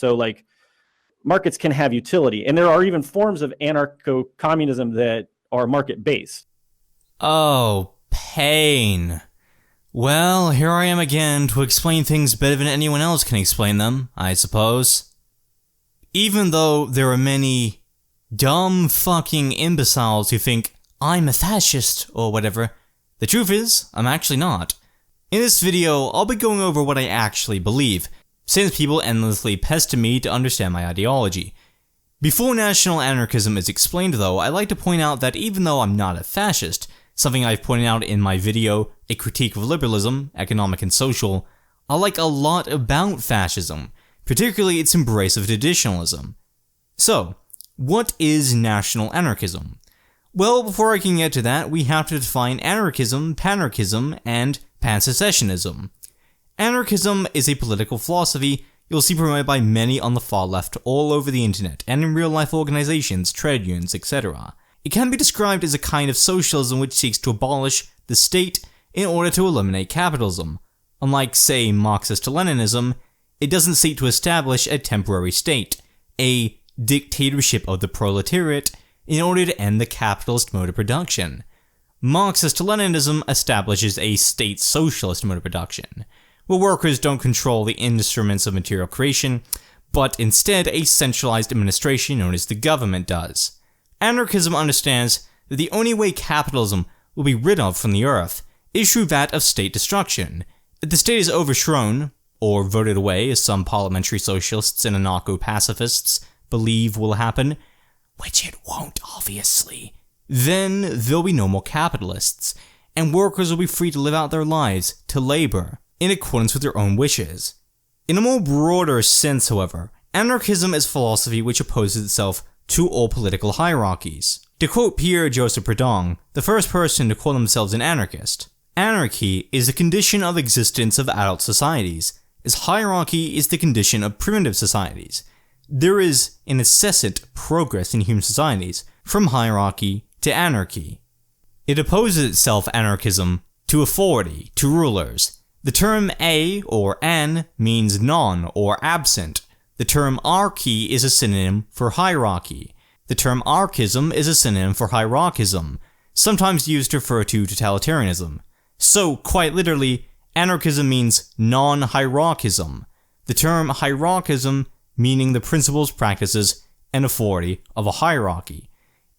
So like markets can have utility, and there are even forms of anarcho-communism that are market-based. Oh, pain. Well, here I am again to explain things better than anyone else can explain them, I suppose. Even though there are many dumb fucking imbeciles who think I'm a fascist or whatever, the truth is, I'm actually not. In this video, I'll be going over what I actually believe, since people endlessly pester me to understand my ideology. Before national anarchism is explained though, I like to point out that even though I'm not a fascist, something I've pointed out in my video, A Critique of Liberalism, Economic and Social, I like a lot about fascism, particularly its embrace of traditionalism. So, what is national anarchism? Well, before I can get to that, we have to define anarchism, panarchism, and Pan-Secessionism. Anarchism is a political philosophy you'll see promoted by many on the far left all over the internet and in real-life organizations, trade unions, etc. It can be described as a kind of socialism which seeks to abolish the state in order to eliminate capitalism. Unlike, say, Marxist-Leninism, it doesn't seek to establish a temporary state, a dictatorship of the proletariat, in order to end the capitalist mode of production. Marxist-Leninism establishes a state-socialist mode of production, where workers don't control the instruments of material creation, but instead a centralized administration known as the government does. Anarchism understands that the only way capitalism will be rid of from the earth is through that of state destruction. If the state is overthrown, or voted away as some parliamentary socialists and anarcho-pacifists believe will happen, which it won't obviously, then there'll be no more capitalists, and workers will be free to live out their lives, to labor, in accordance with their own wishes. In a more broader sense, however, anarchism is philosophy which opposes itself to all political hierarchies. To quote PIERRE-JOSEPH, the first person to call themselves an anarchist, anarchy is the condition of existence of adult societies, as hierarchy is the condition of primitive societies. There is an incessant progress in human societies from hierarchy to anarchy. It opposes itself, anarchism, to authority, to rulers. The term a or an means non or absent. The term archy is a synonym for hierarchy. The term archism is a synonym for hierarchism, sometimes used to refer to totalitarianism. So, quite literally, anarchism means non-hierarchism. The term hierarchism meaning the principles, practices, and authority of a hierarchy.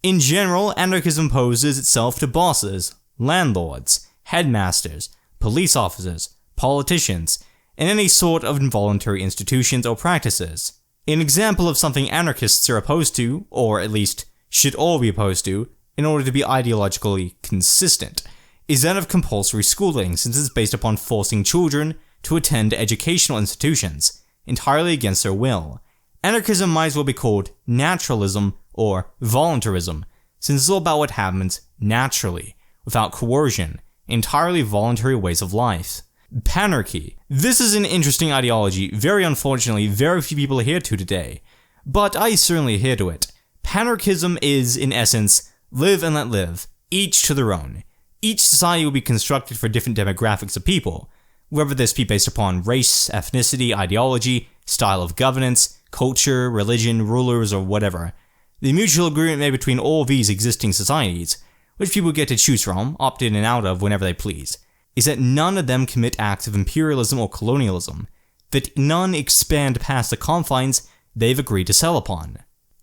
In general, anarchism poses itself to bosses, landlords, headmasters, police officers, politicians, and any sort of involuntary institutions or practices. An example of something anarchists are opposed to, or at least should all be opposed to, in order to be ideologically consistent, is that of compulsory schooling, since it's based upon forcing children to attend educational institutions, entirely against their will. Anarchism might as well be called naturalism or voluntarism, since it's all about what happens naturally, without coercion, entirely voluntary ways of life. Panarchy. This is an interesting ideology, very unfortunately very few people adhere to today, but I certainly adhere to it. Panarchism is, in essence, live and let live, each to their own. Each society will be constructed for different demographics of people, whether this be based upon race, ethnicity, ideology, style of governance, culture, religion, rulers, or whatever. The mutual agreement made between all these existing societies, which people get to choose from, opt in and out of whenever they please, is that none of them commit acts of imperialism or colonialism, that none expand past the confines they've agreed to settle upon.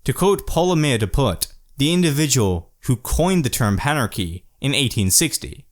To quote Paul-Emile de Puydt, the individual who coined the term panarchy in 1860,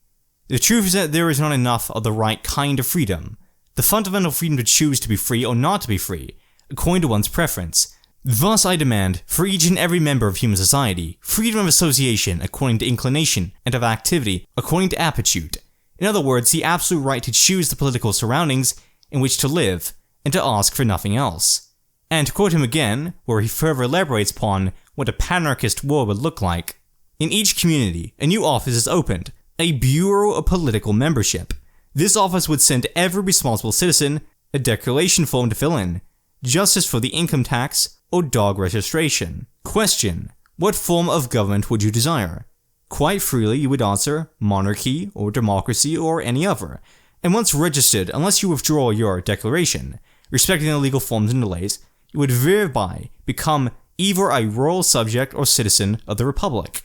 the truth is that there is not enough of the right kind of freedom, the fundamental freedom to choose to be free or not to be free, according to one's preference. Thus I demand, for each and every member of human society, freedom of association according to inclination and of activity according to aptitude. In other words, the absolute right to choose the political surroundings in which to live, and to ask for nothing else. And to quote him again, where he further elaborates upon what a panarchist world would look like, in each community, a new office is opened, a Bureau of Political Membership. This office would send every responsible citizen a declaration form to fill in, just as for the income tax or dog registration. Question: what form of government would you desire? Quite freely you would answer monarchy or democracy or any other, and once registered, unless you withdraw your declaration, respecting the legal forms and delays, you would thereby become either a royal subject or citizen of the Republic.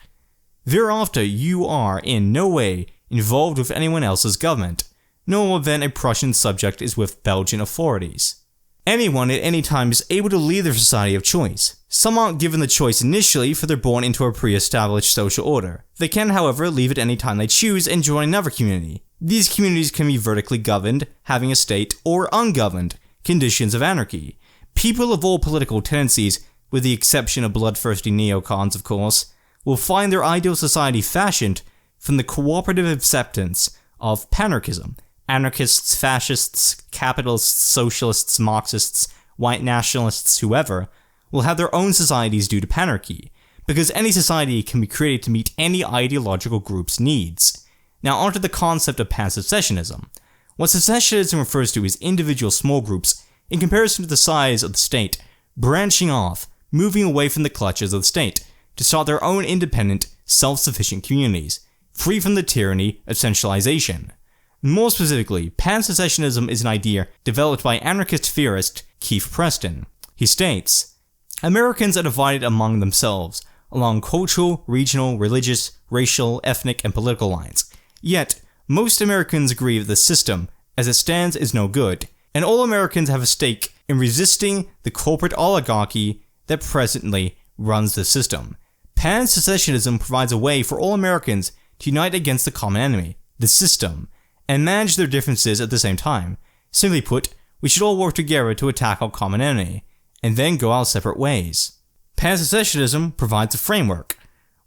Thereafter, you are in no way involved with anyone else's government, no more than a Prussian subject is with Belgian authorities. Anyone at any time is able to leave their society of choice. Some aren't given the choice initially, for they're born into a pre-established social order. They can, however, leave at any time they choose and join another community. These communities can be vertically governed, having a state, or ungoverned, conditions of anarchy. People of all political tendencies, with the exception of bloodthirsty neocons of course, will find their ideal society fashioned from the cooperative acceptance of panarchism. Anarchists, fascists, capitalists, socialists, Marxists, white nationalists, whoever, will have their own societies due to panarchy, because any society can be created to meet any ideological group's needs. Now onto the concept of Pan-Secessionism. What secessionism refers to is individual small groups, in comparison to the size of the state, branching off, moving away from the clutches of the state, to start their own independent, self-sufficient communities, free from the tyranny of centralization. More specifically, Pan-Secessionism is an idea developed by anarchist theorist Keith Preston. He states, Americans are divided among themselves, along cultural, regional, religious, racial, ethnic, and political lines. Yet, most Americans agree that the system, as it stands, is no good, and all Americans have a stake in resisting the corporate oligarchy that presently runs the system. Pan-Secessionism provides a way for all Americans to unite against the common enemy, the system, and manage their differences at the same time. Simply put, we should all work together to attack our common enemy, and then go our separate ways. Pan-Secessionism provides a framework,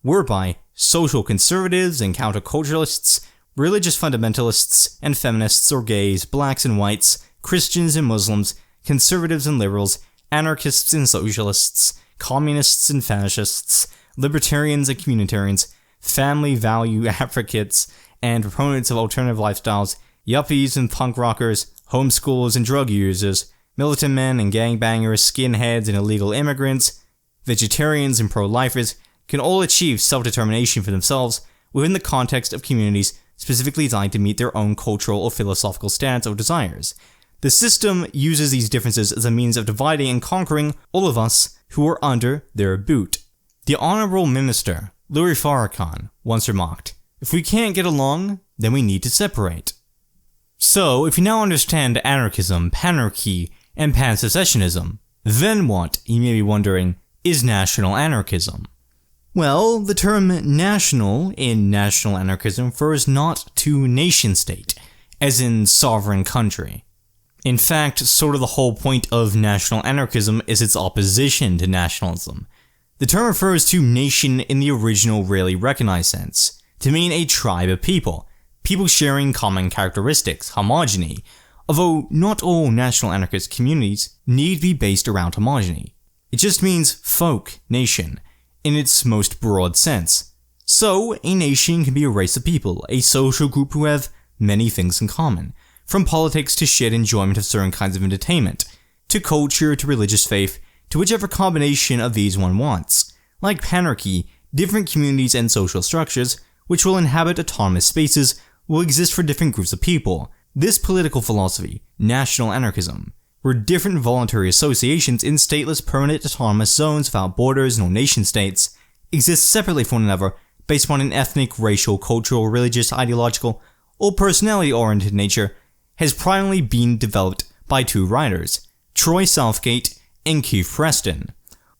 whereby social conservatives and counterculturalists, religious fundamentalists and feminists or gays, blacks and whites, Christians and Muslims, conservatives and liberals, anarchists and socialists, communists and fascists, libertarians and communitarians, family value advocates, and proponents of alternative lifestyles, yuppies and punk rockers, homeschoolers and drug users, militant men and gangbangers, skinheads and illegal immigrants, vegetarians and pro-lifers can all achieve self-determination for themselves within the context of communities specifically designed to meet their own cultural or philosophical stance or desires. The system uses these differences as a means of dividing and conquering all of us who are under their boot. The Honorable Minister, Louis Farrakhan, once remarked, "If we can't get along, then we need to separate." So, if you now understand anarchism, panarchy, and pan-secessionism, then what, you may be wondering, is national anarchism? Well, the term national in national anarchism refers not to nation-state, as in sovereign country. In fact, sort of the whole point of national anarchism is its opposition to nationalism. The term refers to nation in the original rarely recognized sense, to mean a tribe of people, people sharing common characteristics, homogeny, although not all national anarchist communities need be based around homogeny. It just means folk, nation, in its most broad sense. So, a nation can be a race of people, a social group who have many things in common, from politics to shared enjoyment of certain kinds of entertainment, to culture to religious faith, to whichever combination of these one wants. Like Panarchy, different communities and social structures, which will inhabit autonomous spaces, will exist for different groups of people. This political philosophy, national anarchism, where different voluntary associations in stateless permanent autonomous zones without borders nor nation-states, exist separately from one another based on an ethnic, racial, cultural, religious, ideological, or personality-oriented nature, has primarily been developed by two writers, Troy Southgate and Keith Preston.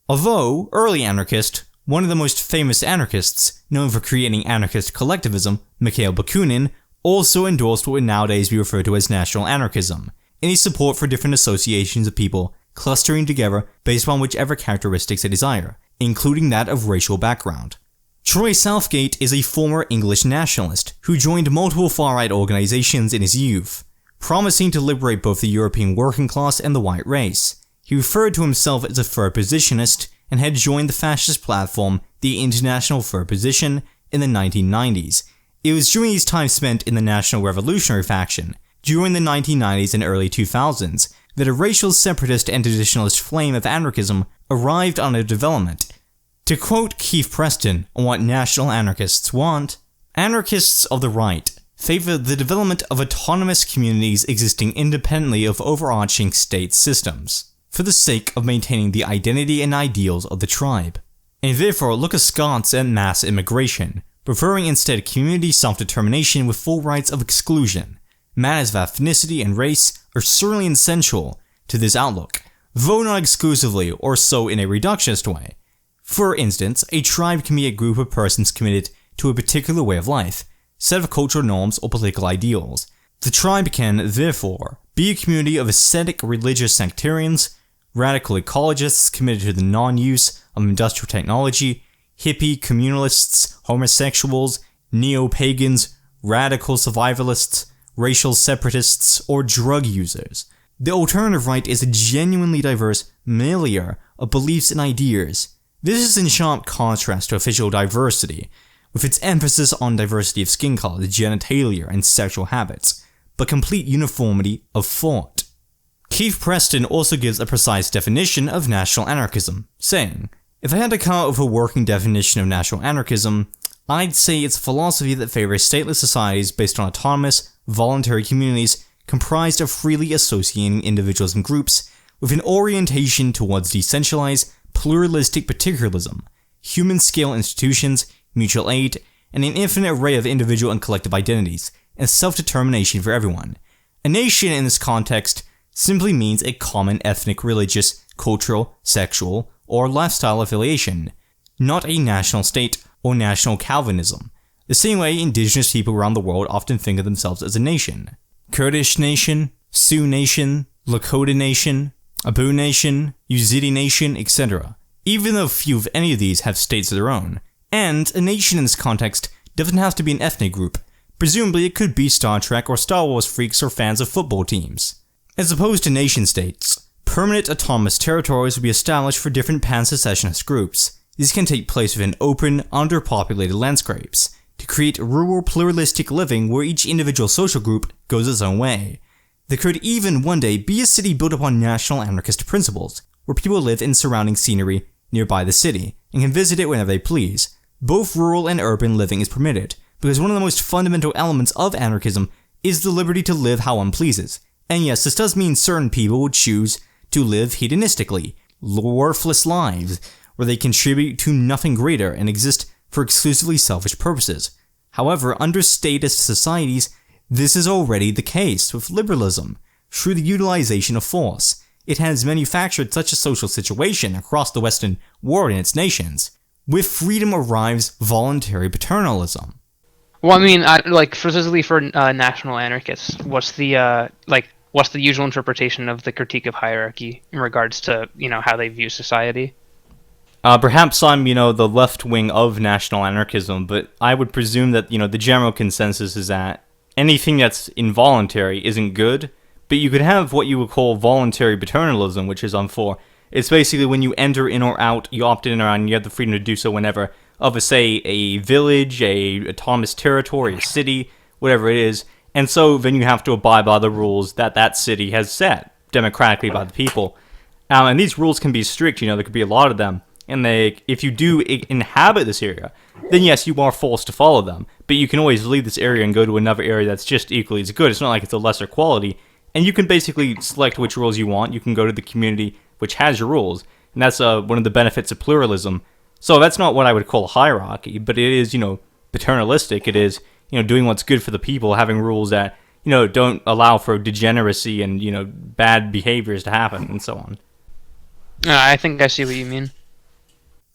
Although, early anarchist, one of the most famous anarchists, known for creating anarchist collectivism, Mikhail Bakunin, also endorsed what would nowadays be referred to as national anarchism, in his support for different associations of people clustering together based on whichever characteristics they desire, including that of racial background. Troy Southgate is a former English nationalist who joined multiple far-right organizations in his youth, promising to liberate both the European working class and the white race. He referred to himself as a third positionist and had joined the fascist platform, the International Third Position, in the 1990s. It was during his time spent in the National Revolutionary faction, during the 1990s and early 2000s, that a racial separatist and traditionalist flame of anarchism arrived on a development. To quote Keith Preston on what national anarchists want, "Anarchists of the right favor the development of autonomous communities existing independently of overarching state systems. for the sake of maintaining the identity and ideals of the tribe, and therefore look askance at mass immigration, preferring instead community self-determination with full rights of exclusion. Matters of ethnicity and race are certainly essential to this outlook, though not exclusively or so in a reductionist way. For instance, a tribe can be a group of persons committed to a particular way of life, set of cultural norms or political ideals. The tribe can, therefore, be a community of ascetic religious sectarians, radical ecologists committed to the non-use of industrial technology, hippie communalists, homosexuals, neo-pagans, radical survivalists, racial separatists, or drug users. The alternative right is a genuinely diverse milieu of beliefs and ideas. This is in sharp contrast to official diversity, with its emphasis on diversity of skin color, genitalia, and sexual habits, but complete uniformity of thought. Keith Preston also gives a precise definition of national anarchism, saying, "If I had to come up with a working definition of national anarchism, I'd say it's a philosophy that favors stateless societies based on autonomous, voluntary communities comprised of freely associating individuals and groups with an orientation towards decentralized, pluralistic particularism, human-scale institutions, mutual aid, and an infinite array of individual and collective identities, and self-determination for everyone. A nation in this context simply means a common ethnic, religious, cultural, sexual, or lifestyle affiliation, not a national state or national Calvinism, the same way indigenous people around the world often think of themselves as a nation. Kurdish nation, Sioux nation, Lakota nation, Abu nation, Yazidi nation, etc., even though few of any of these have states of their own. And a nation in this context doesn't have to be an ethnic group. Presumably it could be Star Trek or Star Wars freaks or fans of football teams. As opposed to nation-states, permanent autonomous territories would be established for different pan-secessionist groups. These can take place within open, underpopulated landscapes, to create rural pluralistic living where each individual social group goes its own way. There could even one day be a city built upon national anarchist principles, where people live in surrounding scenery nearby the city, and can visit it whenever they please. Both rural and urban living is permitted, because one of the most fundamental elements of anarchism is the liberty to live how one pleases. And yes, this does mean certain people would choose to live hedonistically, worthless lives, where they contribute to nothing greater and exist for exclusively selfish purposes. However, under statist societies, this is already the case with liberalism. Through the utilization of force, it has manufactured such a social situation across the Western world and its nations. With freedom arrives voluntary paternalism. Well, I mean, specifically for national anarchists, what's the usual interpretation of the critique of hierarchy in regards to, how they view society? Perhaps I'm, the left wing of national anarchism, but I would presume that, the general consensus is that anything that's involuntary isn't good, but you could have what you would call voluntary paternalism, which is for. It's basically when you enter in or out, you opt in or out, and you have the freedom to do so whenever, of a village, a autonomous territory, a city, whatever it is, and so then you have to abide by the rules that that city has set, democratically by the people. And these rules can be strict, there could be a lot of them. And if you do inhabit this area, then yes, you are forced to follow them. But you can always leave this area and go to another area that's just equally as good. It's not like it's a lesser quality. And you can basically select which rules you want. You can go to the community which has your rules. And that's one of the benefits of pluralism. So that's not what I would call a hierarchy, but it is, paternalistic. It is, doing what's good for the people, having rules that, don't allow for degeneracy and, bad behaviors to happen and so on. I think I see what you mean.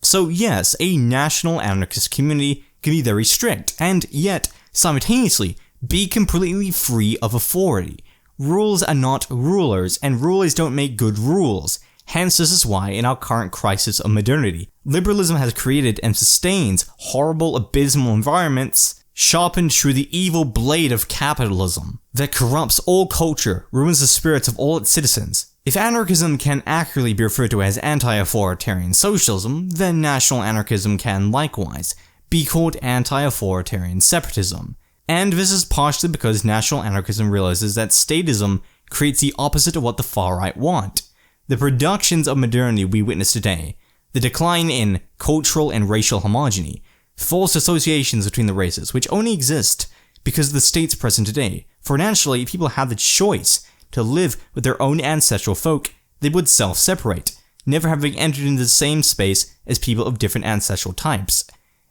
So yes, a national anarchist community can be very strict, and yet, simultaneously, be completely free of authority. Rules are not rulers, and rulers don't make good rules. Hence, this is why, in our current crisis of modernity, liberalism has created and sustains horrible, abysmal environments, sharpened through the evil blade of capitalism, that corrupts all culture, ruins the spirits of all its citizens. If anarchism can accurately be referred to as anti-authoritarian socialism, then national anarchism can likewise be called anti-authoritarian separatism. And this is partially because national anarchism realizes that statism creates the opposite of what the far right want. The productions of modernity we witness today, the decline in cultural and racial homogeny, forced associations between the races, which only exist because of the states present today. For naturally, people have the choice to live with their own ancestral folk, they would self-separate, never having entered into the same space as people of different ancestral types.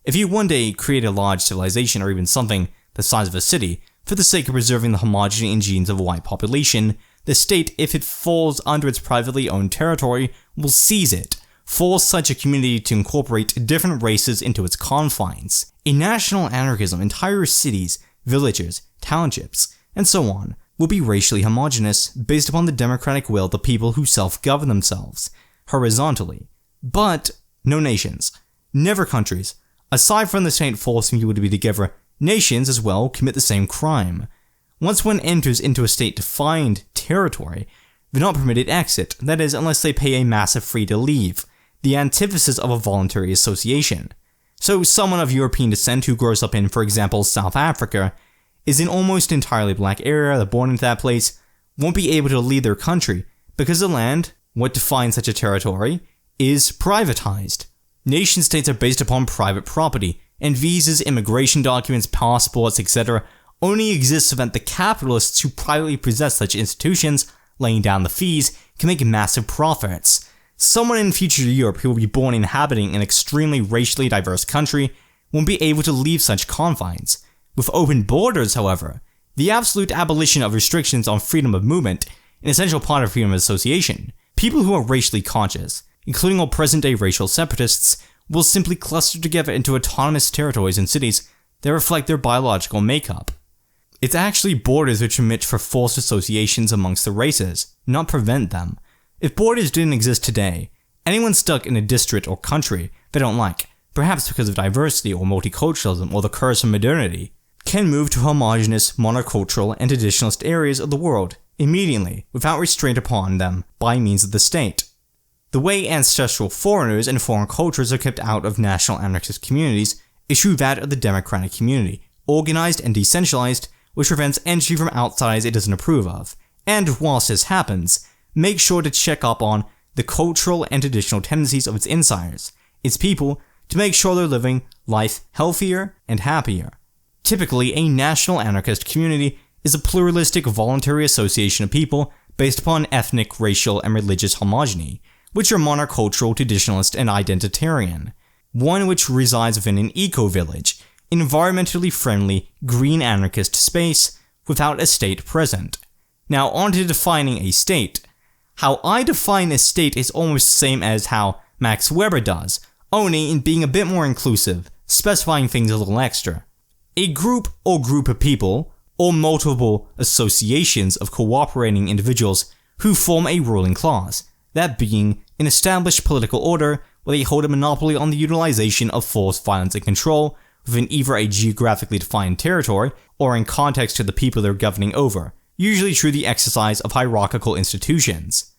If you one day create a large civilization or even something the size of a city, for the sake of preserving the homogeny and genes of a white population, the state, if it falls under its privately owned territory, will seize it, force such a community to incorporate different races into its confines. In national anarchism, entire cities, villages, townships, and so on will be racially homogeneous based upon the democratic will of the people who self-govern themselves, horizontally. But no nations. Never countries. Aside from the state forcing people to be together, nations as well commit the same crime. Once one enters into a state-defined territory, they're not permitted exit, that is, unless they pay a massive fee to leave, the antithesis of a voluntary association. So someone of European descent who grows up in, for example, South Africa, is in almost entirely black area, they're born into that place, won't be able to leave their country, because the land, what defines such a territory, is privatized. Nation-states are based upon private property, and visas, immigration documents, passports, etc. only exist so that the capitalists who privately possess such institutions, laying down the fees, can make massive profits. Someone in future Europe who will be born inhabiting an extremely racially diverse country won't be able to leave such confines. With open borders, however, the absolute abolition of restrictions on freedom of movement, an essential part of freedom of association, people who are racially conscious, including all present-day racial separatists, will simply cluster together into autonomous territories and cities that reflect their biological makeup. It's actually borders which permit for forced associations amongst the races, not prevent them. If borders didn't exist today, anyone stuck in a district or country they don't like, perhaps because of diversity or multiculturalism or the curse of modernity, can move to homogeneous, monocultural, and traditionalist areas of the world immediately without restraint upon them by means of the state. The way ancestral foreigners and foreign cultures are kept out of national anarchist communities is through that of the democratic community, organized and decentralized, which prevents entry from outsiders it doesn't approve of, and whilst this happens, make sure to check up on the cultural and traditional tendencies of its insiders, its people, to make sure they're living life healthier and happier. Typically, a national anarchist community is a pluralistic voluntary association of people based upon ethnic, racial, and religious homogeny, which are monocultural, traditionalist, and identitarian. One which resides within an eco-village, environmentally friendly, green anarchist space without a state present. Now on to defining a state. How I define a state is almost the same as how Max Weber does, only in being a bit more inclusive, specifying things a little extra. A group or group of people, or multiple associations of cooperating individuals who form a ruling class, that being an established political order where they hold a monopoly on the utilization of force, violence, and control within either a geographically defined territory or in context to the people they're governing over, usually through the exercise of hierarchical institutions.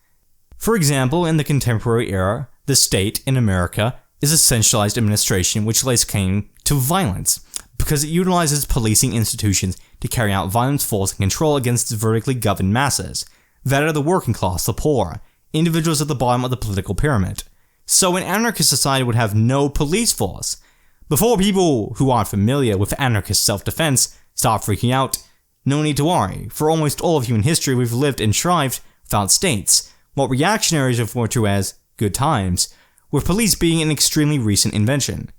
For example, in the contemporary era, the state in America is a centralized administration which lays claim to violence, because it utilizes policing institutions to carry out violence, force, and control against its vertically governed masses, that are the working class, the poor, individuals at the bottom of the political pyramid. So an anarchist society would have no police force. Before people who aren't familiar with anarchist self-defense start freaking out, no need to worry. For almost all of human history, we've lived and thrived without states, what reactionaries refer to as good times, with police being an extremely recent invention.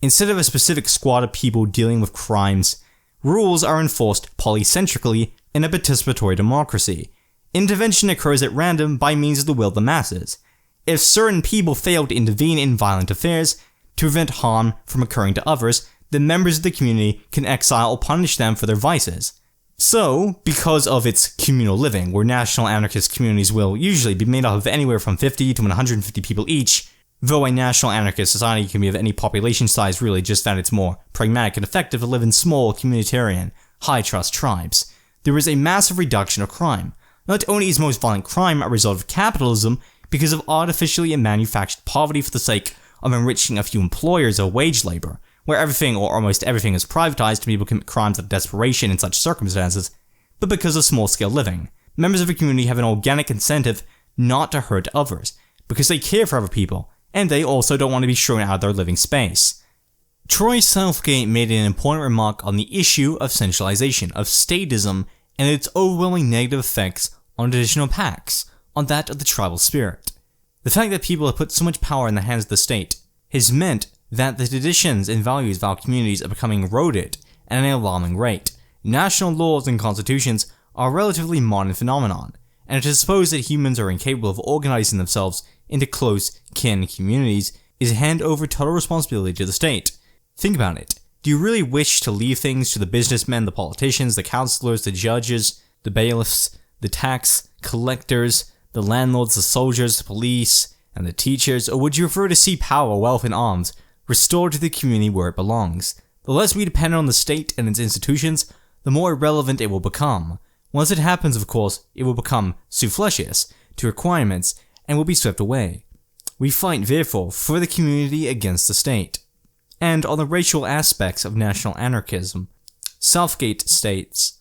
Instead of a specific squad of people dealing with crimes, rules are enforced polycentrically in a participatory democracy. Intervention occurs at random by means of the will of the masses. If certain people fail to intervene in violent affairs to prevent harm from occurring to others, then members of the community can exile or punish them for their vices. So, because of its communal living, where national anarchist communities will usually be made up of anywhere from 50 to 150 people each, though a national anarchist society can be of any population size really, just that it's more pragmatic and effective to live in small, communitarian, high-trust tribes, there is a massive reduction of crime. Not only is most violent crime a result of capitalism because of artificially manufactured poverty for the sake of enriching a few employers or wage labor, where everything or almost everything is privatized and people commit crimes of desperation in such circumstances, but because of small-scale living. Members of a community have an organic incentive not to hurt others, because they care for other people, and they also don't want to be thrown out of their living space. Troy Southgate made an important remark on the issue of centralization, of statism, and its overwhelming negative effects on traditional pacts, on that of the tribal spirit. The fact that people have put so much power in the hands of the state has meant that the traditions and values of our communities are becoming eroded at an alarming rate. National laws and constitutions are a relatively modern phenomenon, and to suppose that humans are incapable of organizing themselves into close kin communities is hand over total responsibility to the state. Think about it. Do you really wish to leave things to the businessmen, the politicians, the councillors, the judges, the bailiffs, the tax collectors, the landlords, the soldiers, the police, and the teachers, or would you prefer to see power, wealth, and arms restored to the community where it belongs? The less we depend on the state and its institutions, the more irrelevant it will become. Once it happens, of course, it will become superfluous to requirements and will be swept away. We fight, therefore, for the community against the state. And on the racial aspects of national anarchism, Southgate states,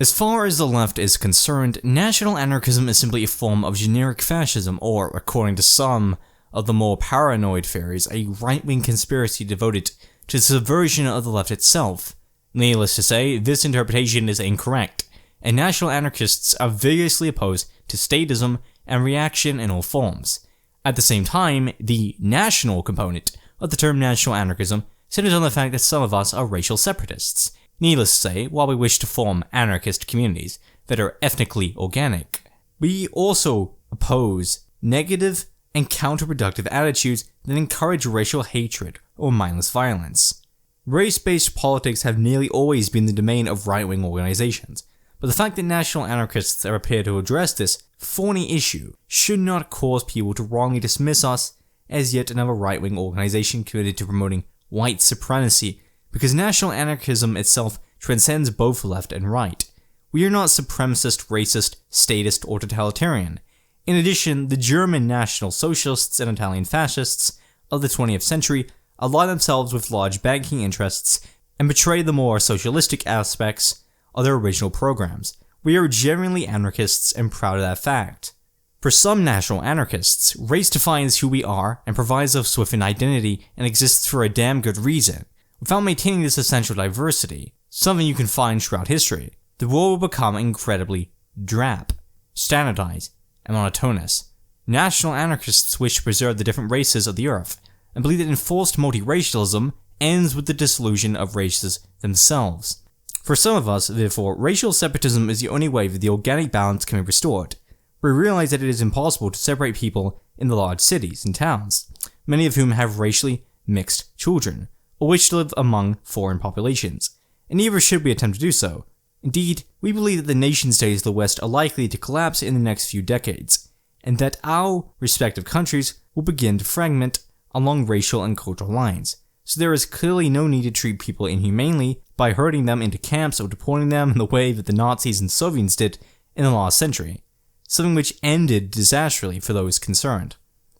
as far as the left is concerned, national anarchism is simply a form of generic fascism, or, according to some of the more paranoid theories, a right-wing conspiracy devoted to the subversion of the left itself. Needless to say, this interpretation is incorrect, and national anarchists are vigorously opposed to statism and reaction in all forms. At the same time, the national component of the term national anarchism centers on the fact that some of us are racial separatists. Needless to say, while we wish to form anarchist communities that are ethnically organic, we also oppose negative and counterproductive attitudes that encourage racial hatred or mindless violence. Race-based politics have nearly always been the domain of right-wing organizations, but the fact that national anarchists are prepared to address this thorny issue should not cause people to wrongly dismiss us as yet another right-wing organization committed to promoting white supremacy, because national anarchism itself transcends both left and right. We are not supremacist, racist, statist, or totalitarian. In addition, the German National Socialists and Italian Fascists of the 20th century ally themselves with large banking interests and betray the more socialistic aspects of their original programs. We are genuinely anarchists and proud of that fact. For some national anarchists, race defines who we are and provides us with an identity and exists for a damn good reason. Without maintaining this essential diversity, something you can find throughout history, the world will become incredibly drab, standardized, and monotonous. National anarchists wish to preserve the different races of the earth, and believe that enforced multiracialism ends with the dissolution of races themselves. For some of us, therefore, racial separatism is the only way that the organic balance can be restored. We realize that it is impossible to separate people in the large cities and towns, many of whom have racially mixed children, or wish to live among foreign populations, and neither should we attempt to do so. Indeed, we believe that the nation-states of the West are likely to collapse in the next few decades, and that our respective countries will begin to fragment along racial and cultural lines, so there is clearly no need to treat people inhumanely by herding them into camps or deporting them in the way that the Nazis and Soviets did in the last century, something which ended disastrously for those concerned.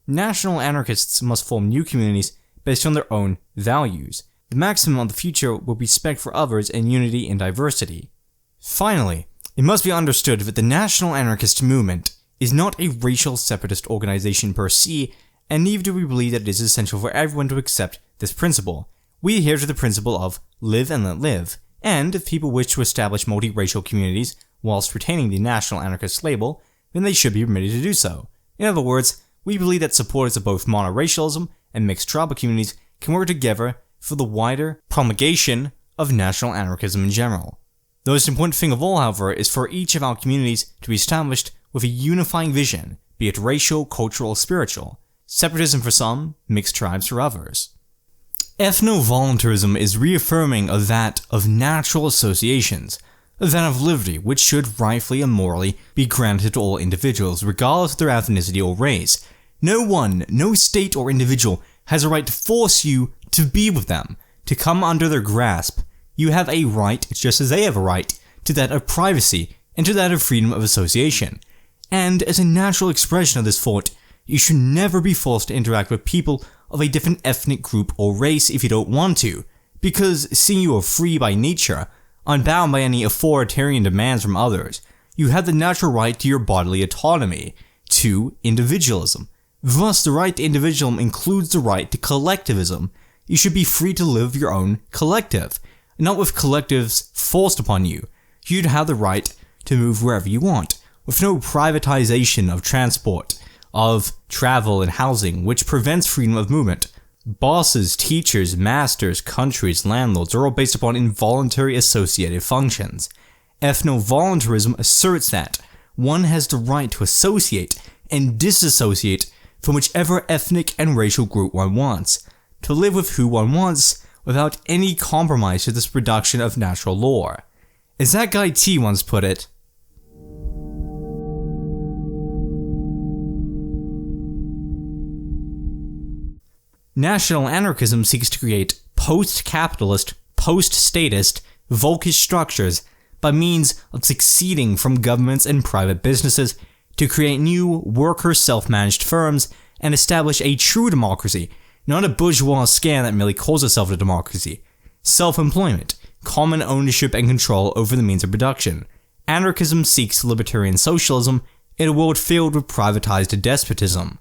National anarchists must form new communities based on their own values. The maximum of the future will be respect for others and unity in diversity. Finally, it must be understood that the National Anarchist movement is not a racial separatist organization per se, and neither do we believe that it is essential for everyone to accept this principle. We adhere to the principle of live and let live, and if people wish to establish multiracial communities whilst retaining the National Anarchist label, then they should be permitted to do so. In other words, we believe that supporters of both monoracialism and mixed tribal communities can work together for the wider promulgation of national anarchism in general. The most important thing of all, however, is for each of our communities to be established with a unifying vision, be it racial, cultural, or spiritual. Separatism for some, mixed tribes for others. Ethno-voluntarism is reaffirming of that of natural associations, that of liberty, which should rightfully and morally be granted to all individuals, regardless of their ethnicity or race. No one, no state or individual has a right to force you to be with them, to come under their grasp. You have a right, just as they have a right, to that of privacy and to that of freedom of association. And as a natural expression of this thought, you should never be forced to interact with people of a different ethnic group or race if you don't want to, because seeing you are free by nature, unbound by any authoritarian demands from others, you have the natural right to your bodily autonomy, to individualism. Thus, the right to individualism includes the right to collectivism. You should be free to live your own collective, not with collectives forced upon you. You'd have the right to move wherever you want, with no privatization of transport, of travel and housing, which prevents freedom of movement. Bosses, teachers, masters, countries, landlords are all based upon involuntary associative functions. Ethno-voluntarism asserts that one has the right to associate and disassociate from whichever ethnic and racial group one wants, to live with who one wants without any compromise to this production of natural law. As that guy T once put it, national-anarchism seeks to create post-capitalist, post-statist, Volkish structures by means of succeeding from governments and private businesses to create new worker self-managed firms and establish a true democracy, not a bourgeois scam that merely calls itself a democracy. Self-employment, common ownership and control over the means of production. Anarchism seeks libertarian socialism in a world filled with privatized despotism.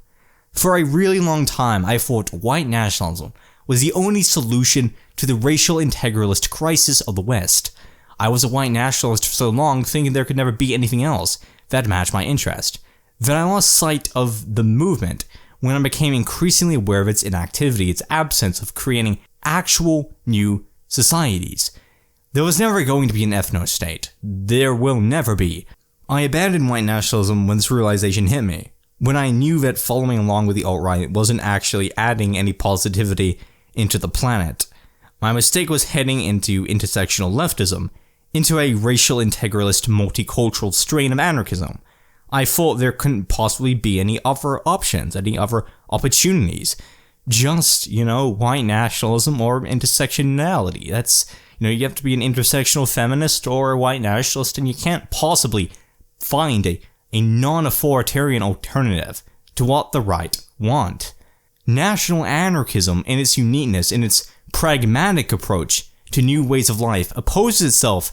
For a really long time, I thought white nationalism was the only solution to the racial integralist crisis of the West. I was a white nationalist for so long, thinking there could never be anything else that matched my interest. Then I lost sight of the movement when I became increasingly aware of its inactivity, its absence of creating actual new societies. There was never going to be an ethno-state. There will never be. I abandoned white nationalism when this realization hit me, when I knew that following along with the alt-right wasn't actually adding any positivity into the planet. My mistake was heading into intersectional leftism, into a racial integralist multicultural strain of anarchism. I thought there couldn't possibly be any other options, any other opportunities. Just, white nationalism or intersectionality. That's, you have to be an intersectional feminist or a white nationalist, and you can't possibly find a non-authoritarian alternative to what the right want. National anarchism, in its uniqueness, in its pragmatic approach to new ways of life, opposes itself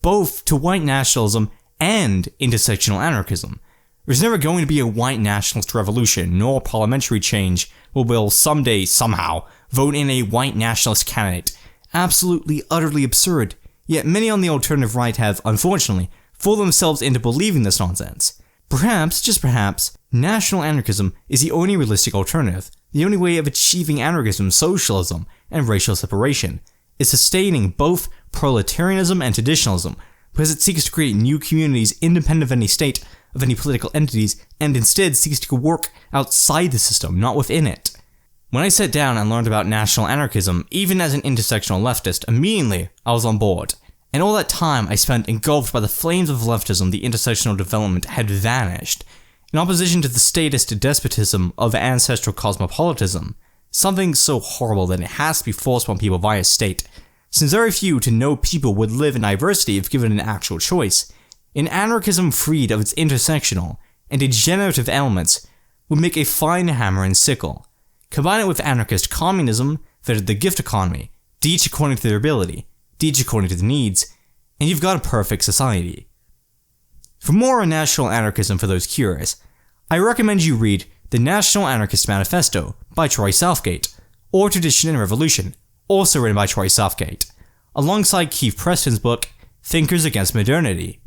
both to white nationalism and intersectional anarchism. There's never going to be a white nationalist revolution, nor parliamentary change where we'll someday, somehow, vote in a white nationalist candidate. Absolutely, utterly absurd. Yet many on the alternative right have, unfortunately, fooled themselves into believing this nonsense. Perhaps, just perhaps, national anarchism is the only realistic alternative, the only way of achieving anarchism, socialism, and racial separation, is sustaining both proletarianism and traditionalism, because it seeks to create new communities independent of any state, of any political entities, and instead seeks to work outside the system, not within it. When I sat down and learned about national anarchism, even as an intersectional leftist, immediately I was on board. And all that time I spent engulfed by the flames of leftism, the intersectional development had vanished. In opposition to the statist despotism of ancestral cosmopolitanism, something so horrible that it has to be forced upon people via state, since very few to no people would live in diversity if given an actual choice, an anarchism freed of its intersectional and degenerative elements would make a fine hammer and sickle. Combine it with anarchist communism, that is the gift economy, each according to their ability, each according to the needs, and you've got a perfect society. For more on national anarchism for those curious, I recommend you read The National Anarchist Manifesto by Troy Southgate, or Tradition and Revolution, also written by Troy Southgate, alongside Keith Preston's book, Thinkers Against Modernity.